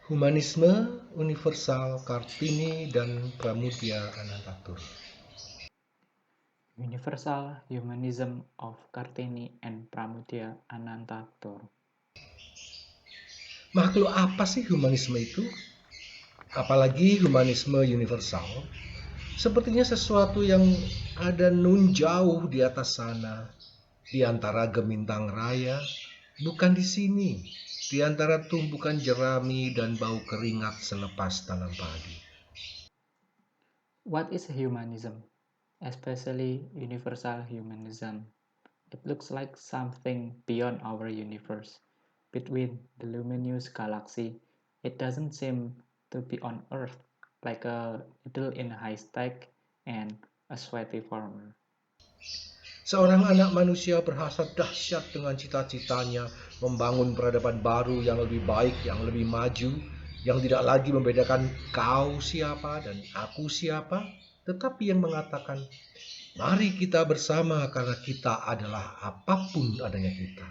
Humanisme Universal Kartini dan Pramudia Anantatur. Universal Humanism of Kartini and Pramudia Anantatur. Makhluk apa sih humanisme itu? Apalagi humanisme universal. Sepertinya sesuatu yang ada nun jauh di atas sana, di antara gemintang raya, bukan di sini, di antara tumpukan jerami dan bau keringat selepas tanam padi. What is humanism? Especially universal humanism. It looks like something beyond our universe. Between the luminous galaxy, it doesn't seem to be on Earth, like a needle in a haystack and a sweaty farmer. Seorang anak manusia berhasrat dahsyat dengan cita-citanya membangun peradaban baru yang lebih baik, yang lebih maju, yang tidak lagi membedakan kau siapa dan aku siapa, tetapi yang mengatakan, mari kita bersama karena kita adalah apapun adanya kita.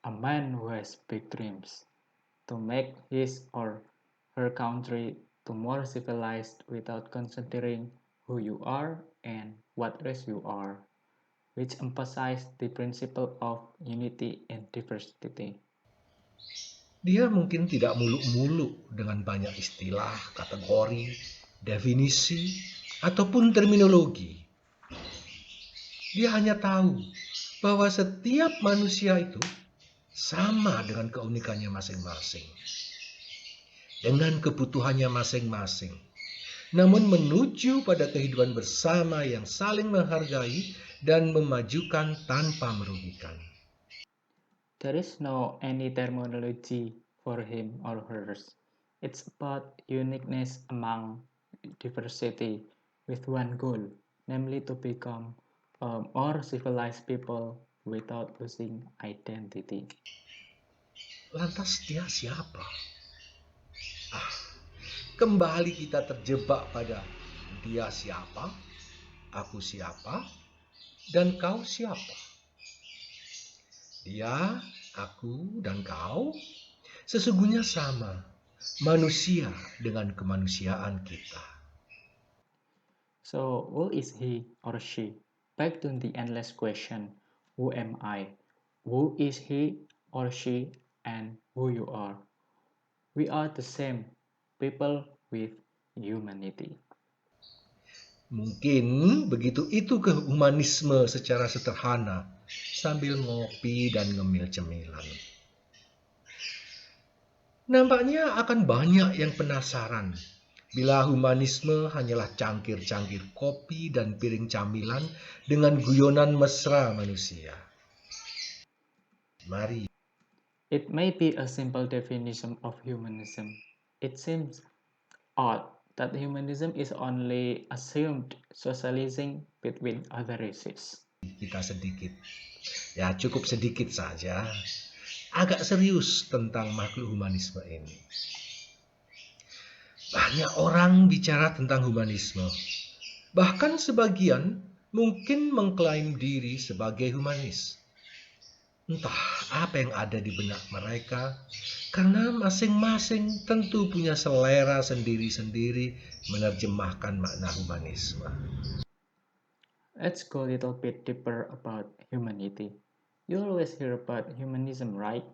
A man who has big dreams to make his or her country to more civilized without considering who you are and what race you are, which emphasize the principle of unity and diversity. Dia mungkin tidak muluk-muluk dengan banyak istilah, kategori, definisi, ataupun terminologi. Dia hanya tahu bahwa setiap manusia itu sama dengan keunikannya masing-masing, dengan kebutuhannya masing-masing, namun menuju pada kehidupan bersama yang saling menghargai dan memajukan tanpa merugikan. There is no any terminology for him or hers. It's about uniqueness among diversity with one goal, namely to become a more civilized people without losing identity. Lantas dia siapa? Kembali kita terjebak pada dia siapa, aku siapa, dan kau siapa. Dia, aku, dan kau sesungguhnya sama, manusia dengan kemanusiaan kita. So, who is he or she? Back to the endless question, who am I? Who is he or she and who you are? We are the same, people with humanity. Mungkin begitu itu ke humanisme secara sederhana, sambil ngopi dan ngemil cemilan. Nampaknya akan banyak yang penasaran bila humanisme hanyalah cangkir-cangkir kopi dan piring camilan dengan guyonan mesra manusia. Mari. It may be a simple definition of humanism. It seems odd that humanism is only assumed socializing between other races. Kita sedikit, ya cukup sedikit saja, agak serius tentang makhluk humanisme ini. Banyak orang bicara tentang humanisme. Bahkan sebagian mungkin mengklaim diri sebagai humanis. Entah apa yang ada di benak mereka, karena masing-masing tentu punya selera sendiri-sendiri menerjemahkan makna humanisme. Let's go a little bit deeper about humanity. You always hear about humanism, right?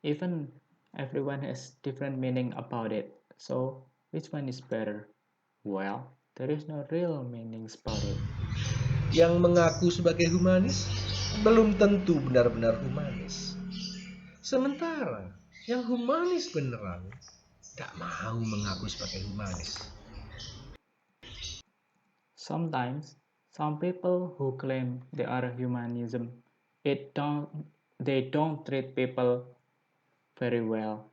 Even everyone has different meaning about it. So, which one is better? Well, there is no real meanings about it. Yang mengaku sebagai humanis belum tentu benar-benar humanis. Sementara yang humanis beneran tidak mau mengaku sebagai humanis. Sometimes, some people who claim they are humanism, they don't treat people very well,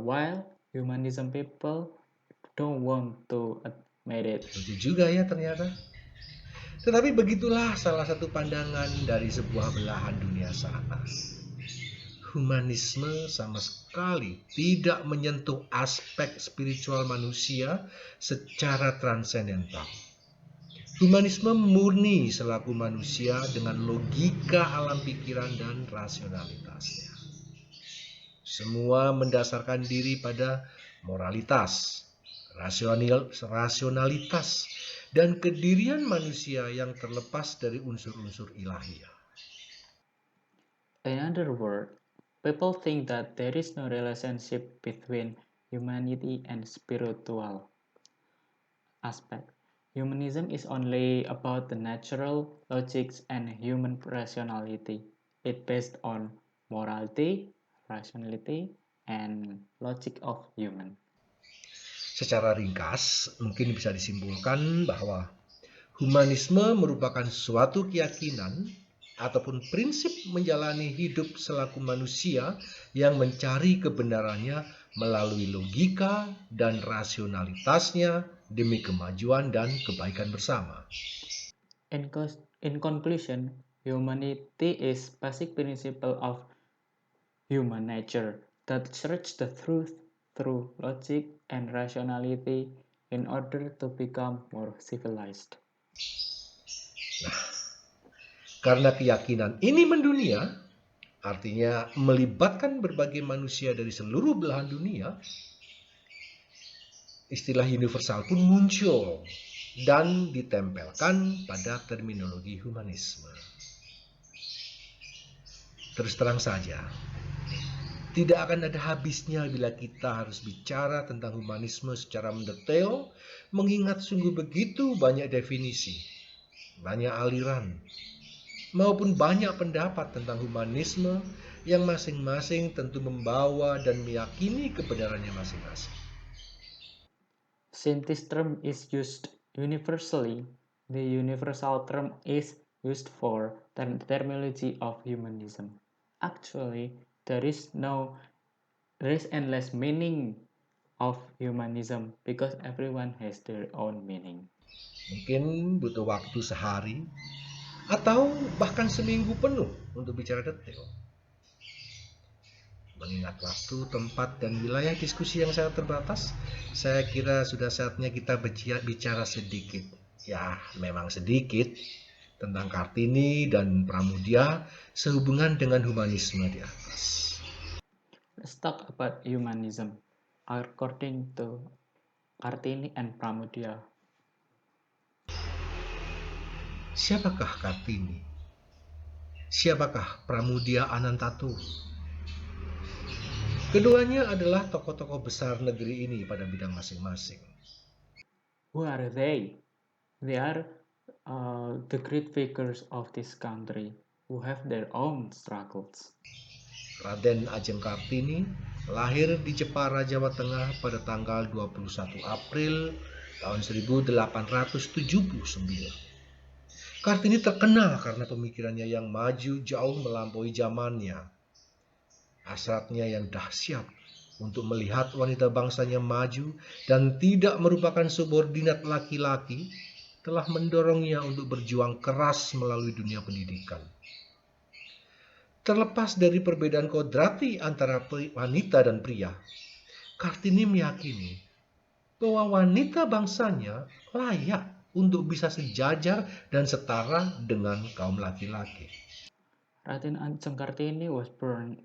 while humanism people don't want to admit it. Lucu juga ya ternyata. Tetapi begitulah salah satu pandangan dari sebuah belahan dunia sana. Humanisme sama sekali tidak menyentuh aspek spiritual manusia secara transendental. Humanisme murni selaku manusia dengan logika alam pikiran dan rasionalitasnya. Semua mendasarkan diri pada moralitas, rasionalitas, dan kedirian manusia yang terlepas dari unsur-unsur ilahiyah. In other words, people think that there is no relationship between humanity and spiritual aspect. Humanism is only about the natural logics and human rationality. It's based on morality, rationality, and logic of human. Secara ringkas, mungkin bisa disimpulkan bahwa humanisme merupakan suatu keyakinan ataupun prinsip menjalani hidup selaku manusia yang mencari kebenarannya melalui logika dan rasionalitasnya demi kemajuan dan kebaikan bersama. In conclusion, humanity is basic principle of human nature that search the truth through logic and rationality in order to become more civilized. Karena keyakinan ini mendunia, artinya melibatkan berbagai manusia dari seluruh belahan dunia, istilah universal pun muncul dan ditempelkan pada terminologi humanisme. Terus terang saja, tidak akan ada habisnya bila kita harus bicara tentang humanisme secara mendetail, mengingat sungguh begitu banyak definisi, banyak aliran, maupun banyak pendapat tentang humanisme yang masing-masing tentu membawa dan meyakini kebenarannya masing-masing. Since this term is used universally, the universal term is used for the terminology of humanism. Actually, there is endless meaning of humanism because everyone has their own meaning. Mungkin butuh waktu sehari atau bahkan seminggu penuh untuk bicara detail. Mengingat waktu, tempat, dan wilayah diskusi yang sangat terbatas, saya kira sudah saatnya kita bicara sedikit. Ya, memang sedikit tentang Kartini dan Pramudia sehubungan dengan humanisme di atas. Let's talk about humanism according to Kartini and Pramudia. Siapakah Kartini? Siapakah Pramudia Anantatur? Keduanya adalah tokoh-tokoh besar negeri ini pada bidang masing-masing. Who are they? They are the great figures of this country who have their own struggles. Raden Ajeng Kartini lahir di Jepara, Jawa Tengah pada tanggal 21 April tahun 1879. Kartini terkenal karena pemikirannya yang maju jauh melampaui zamannya. Hasratnya yang dahsyat untuk melihat wanita bangsanya maju dan tidak merupakan subordinat laki-laki telah mendorongnya untuk berjuang keras melalui dunia pendidikan. Terlepas dari perbedaan kodrati antara wanita dan pria, Kartini meyakini bahwa wanita bangsanya layak untuk bisa sejajar dan setara dengan kaum laki-laki. Raden Ajeng Kartini was born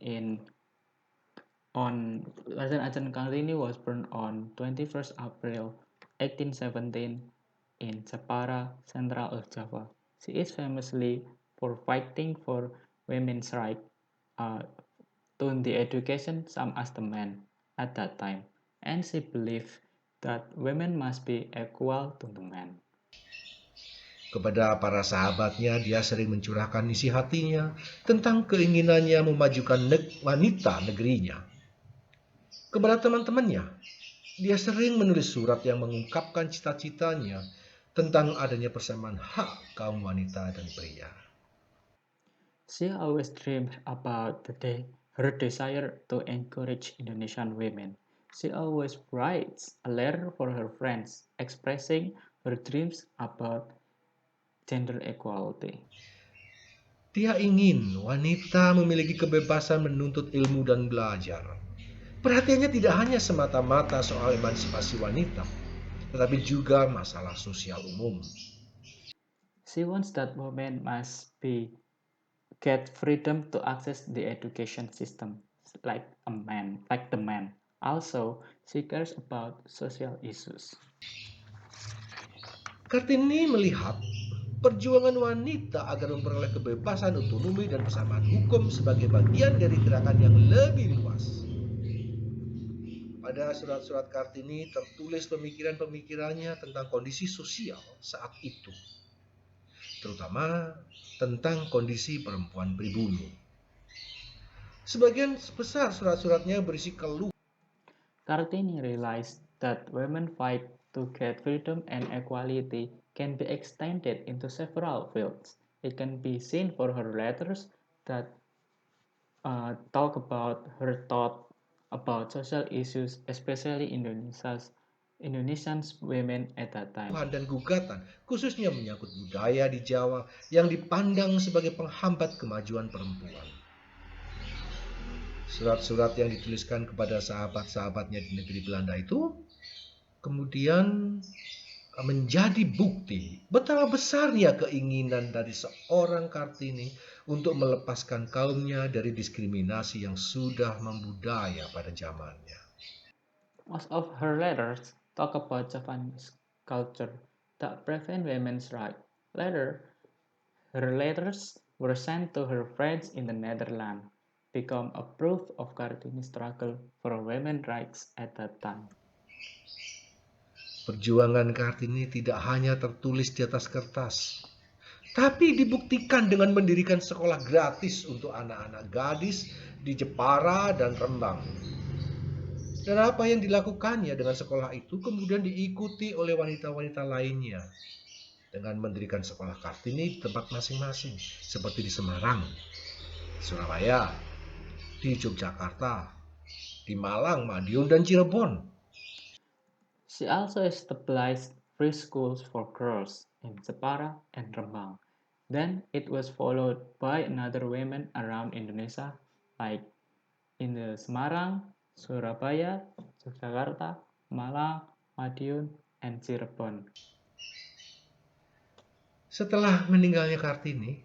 on 21st April 1817 in Jepara, Central Java. She is famously for fighting for women's right to the education same as the men at that time, and she believed that women must be equal to the men. Kepada para sahabatnya, dia sering mencurahkan isi hatinya tentang keinginannya memajukan wanita negerinya. Kepada teman-temannya, dia sering menulis surat yang mengungkapkan cita-citanya tentang adanya persamaan hak kaum wanita dan pria. She always dreamed about her desire to encourage Indonesian women. She always writes a letter for her friends expressing her dreams about gender equality. Dia ingin wanita memiliki kebebasan menuntut ilmu dan belajar. Perhatiannya tidak hanya semata-mata soal emansipasi wanita, tetapi juga masalah sosial umum. She wants that women must get freedom to access the education system. like the man. Also, she cares about social issues. Kartini melihat perjuangan wanita agar memperoleh kebebasan, otonomi, dan persamaan hukum sebagai bagian dari gerakan yang lebih luas. Pada surat-surat Kartini tertulis pemikiran-pemikirannya tentang kondisi sosial saat itu, terutama tentang kondisi perempuan pribumi. Sebagian besar surat-suratnya berisi keluh. Kartini realized that women's fight to get freedom and equality can be extended into several fields. It can be seen for her letters that talk about her thought about social issues, especially Indonesian women at that time. Dan gugatan, khususnya menyangkut budaya di Jawa yang dipandang sebagai penghambat kemajuan perempuan. Surat-surat yang dituliskan kepada sahabat-sahabatnya di negeri Belanda itu kemudian menjadi bukti betapa besarnya keinginan dari seorang Kartini untuk melepaskan kaumnya dari diskriminasi yang sudah membudaya pada zamannya. Most of her letters talk about Japanese culture that prevent women's rights. Later, her letters were sent to her friends in the Netherlands, become a proof of Kartini's struggle for women's rights at that time. Perjuangan Kartini tidak hanya tertulis di atas kertas, tapi dibuktikan dengan mendirikan sekolah gratis untuk anak-anak gadis di Jepara dan Rembang. Dan apa yang dilakukannya dengan sekolah itu kemudian diikuti oleh wanita-wanita lainnya dengan mendirikan sekolah Kartini di tempat masing-masing, seperti di Semarang, Surabaya, di Yogyakarta, di Malang, Madiun, dan Cirebon. She also established free schools for girls in Jepara and Rembang. Then it was followed by another women around Indonesia, like in the Semarang, Surabaya, Yogyakarta, Malang, Madiun, and Cirebon. Setelah meninggalnya Kartini,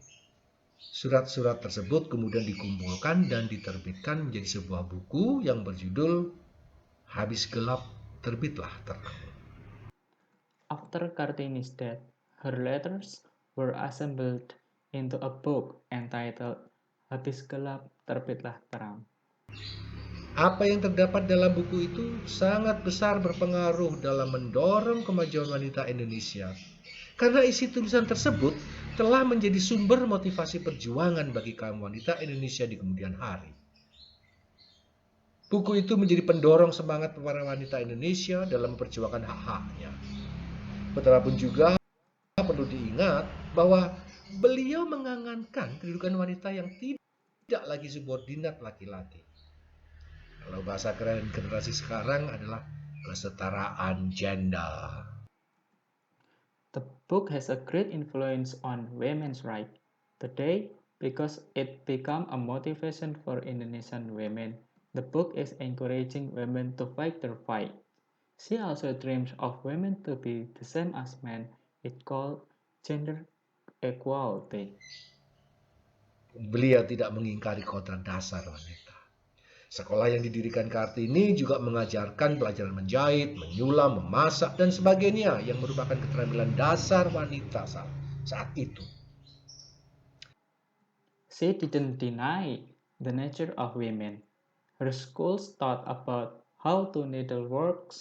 surat-surat tersebut kemudian dikumpulkan dan diterbitkan menjadi sebuah buku yang berjudul Habis Gelap Terbitlah Terang. After Kartini's death, her letters were assembled into a book entitled Habis Gelap Terbitlah Terang. Apa yang terdapat dalam buku itu sangat besar berpengaruh dalam mendorong kemajuan wanita Indonesia. Karena isi tulisan tersebut telah menjadi sumber motivasi perjuangan bagi kaum wanita Indonesia di kemudian hari. Buku itu menjadi pendorong semangat para wanita Indonesia dalam memperjuangkan hak-haknya. Betapapun juga perlu diingat bahwa beliau mengangankan kedudukan wanita yang tidak lagi subordinat laki-laki. Kalau bahasa keren generasi sekarang adalah kesetaraan gender. The book has a great influence on women's rights today because it became a motivation for Indonesian women. The book is encouraging women to fight their fight. She also dreams of women to be the same as men. It called gender equality. Beliau tidak mengingkari kodrat dasar wanita. Sekolah yang didirikan Kartini juga mengajarkan pelajaran menjahit, menyulam, memasak, dan sebagainya yang merupakan keterampilan dasar wanita saat itu. She didn't deny the nature of women. Her schools taught about how to needlework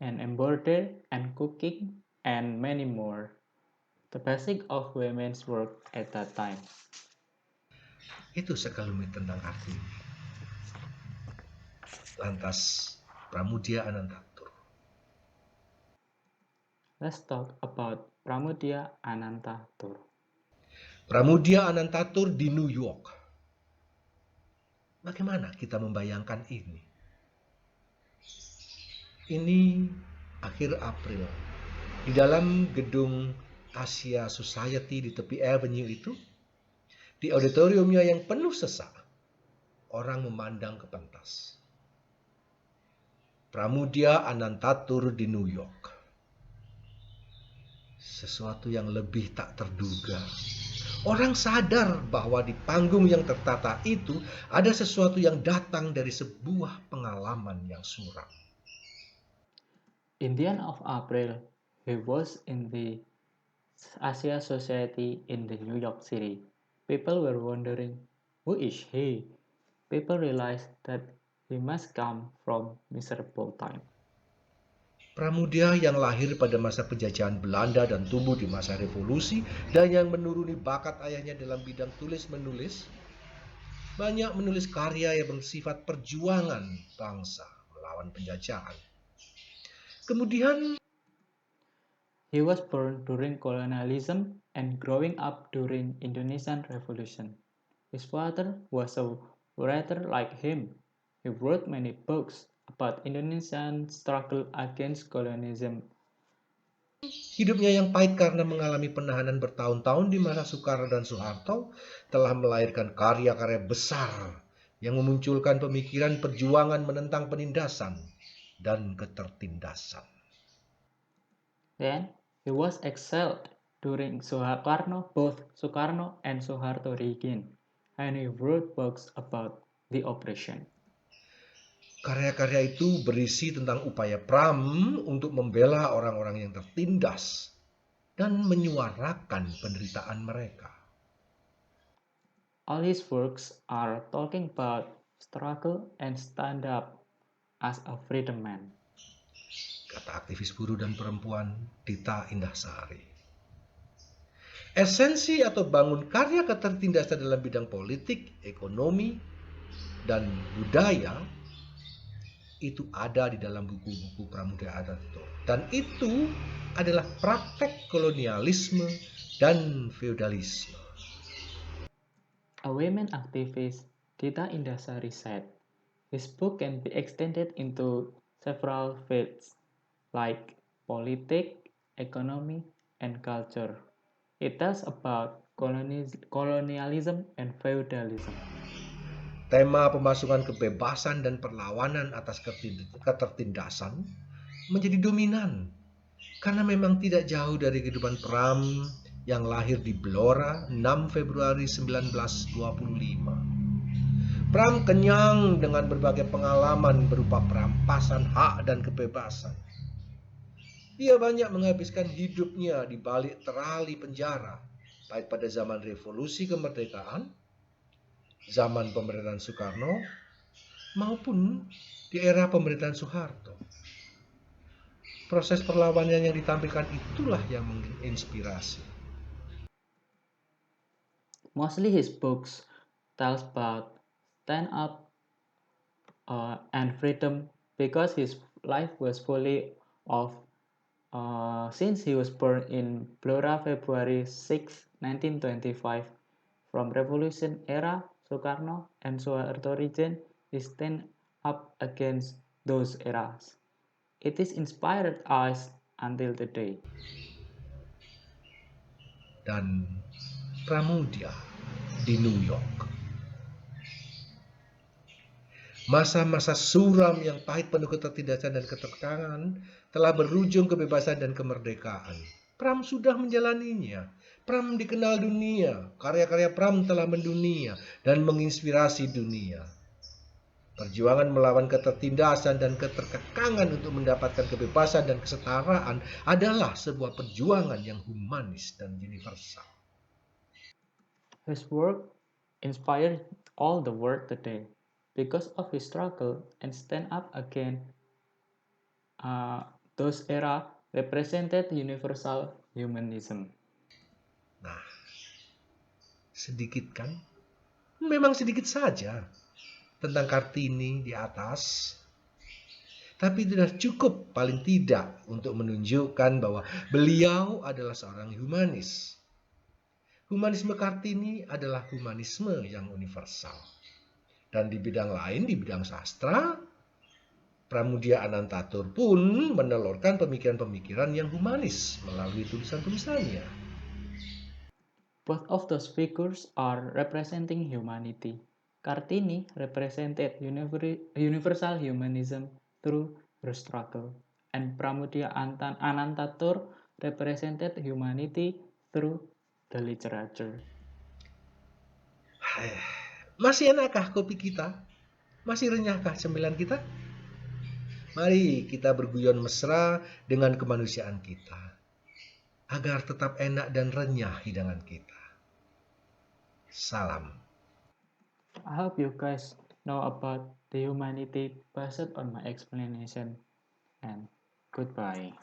and embroider and cooking and many more. The basic of women's work at that time. Itu sekelumit tentang Kartini. Lantas Pramudia Anantatur. Let's talk about Pramudia Anantatur. Pramudia Anantatur di New York. Bagaimana kita membayangkan ini? Ini akhir April. Di dalam gedung Asia Society di tepi Avenue itu, di auditoriumnya yang penuh sesak, orang memandang ke pentas. Pramudia Anantatur di New York. Sesuatu yang lebih tak terduga. Orang sadar bahwa di panggung yang tertata itu ada sesuatu yang datang dari sebuah pengalaman yang suram. In the end of April, he was in the Asia Society in the New York City. People were wondering, who is he? People realized that he must come from miserable time. Pramudia yang lahir pada masa penjajahan Belanda dan tumbuh di masa revolusi dan yang menuruni bakat ayahnya dalam bidang tulis-menulis, banyak menulis karya yang bersifat perjuangan bangsa melawan penjajahan. Kemudian He was born during colonialism and growing up during Indonesian Revolution. His father was a writer like him. He wrote many books about Indonesian struggle against colonialism. hidupnya yang pahit karena mengalami penahanan bertahun-tahun di masa Soekarno dan Soeharto telah melahirkan karya-karya besar yang memunculkan pemikiran perjuangan menentang penindasan dan ketertindasan. Then he was exiled during Soekarno, both Soekarno and Soeharto regime, and he wrote books about the oppression. Karya-karya itu berisi tentang upaya Pram untuk membela orang-orang yang tertindas dan menyuarakan penderitaan mereka. All his works are talking about struggle and stand up as a freedom man. Kata aktivis buruh dan perempuan Dita Indahsari. Esensi atau bangun karya ketertindasan dalam bidang politik, ekonomi, dan budaya itu ada di dalam buku-buku Pramudia Anantatur. Dan itu adalah praktek kolonialisme dan feodalisme. A women activist, Dita Indasari said, his book can be extended into several fields like politics, economy, and culture. It tells about colonialism and feudalism. Tema pemasukan kebebasan dan perlawanan atas ketertindasan menjadi dominan karena memang tidak jauh dari kehidupan Pram yang lahir di Blora 6 Februari 1925. Pram kenyang dengan berbagai pengalaman berupa perampasan hak dan kebebasan. Dia banyak menghabiskan hidupnya di balik terali penjara, baik pada zaman revolusi kemerdekaan, zaman pemerintahan Soekarno, maupun di era pemerintahan Soeharto. Proses perlawanan yang ditampilkan itulah yang menginspirasi. Mostly his books tells about stand up and freedom because his life was fully of since he was born in Blora February 6, 1925. From Revolution era, Soekarno and Soeharto region, he stand up against those eras. It is inspired us until today. Dan Pramudia di New York. Masa-masa suram yang pahit penuh ketertindasan dan keterkangan telah berujung kebebasan dan kemerdekaan. Pram sudah menjalaninya. Pram dikenal dunia. Karya-karya Pram telah mendunia dan menginspirasi dunia. Perjuangan melawan ketertindasan dan keterkekangan untuk mendapatkan kebebasan dan kesetaraan adalah sebuah perjuangan yang humanis dan universal. His work inspired all the world today because of his struggle and stand up against those era represented universal humanism. Nah, sedikit kan? Memang sedikit saja tentang Kartini di atas. Tapi sudah cukup paling tidak untuk menunjukkan bahwa beliau adalah seorang humanis. Humanisme Kartini adalah humanisme yang universal. Dan di bidang lain, di bidang sastra, Pramudia Anantatur pun menelurkan pemikiran-pemikiran yang humanis melalui tulisan-tulisannya. Both of those figures are representing humanity. Kartini represented universal humanism through her struggle, and Pramudia Anantatur represented humanity through the literature. Masih enakkah kopi kita? Masih renyahkah cemilan kita? Mari kita berguyon mesra dengan kemanusiaan kita, agar tetap enak dan renyah hidangan kita. Salam. I hope you guys know about the humanity based on my explanation, and goodbye.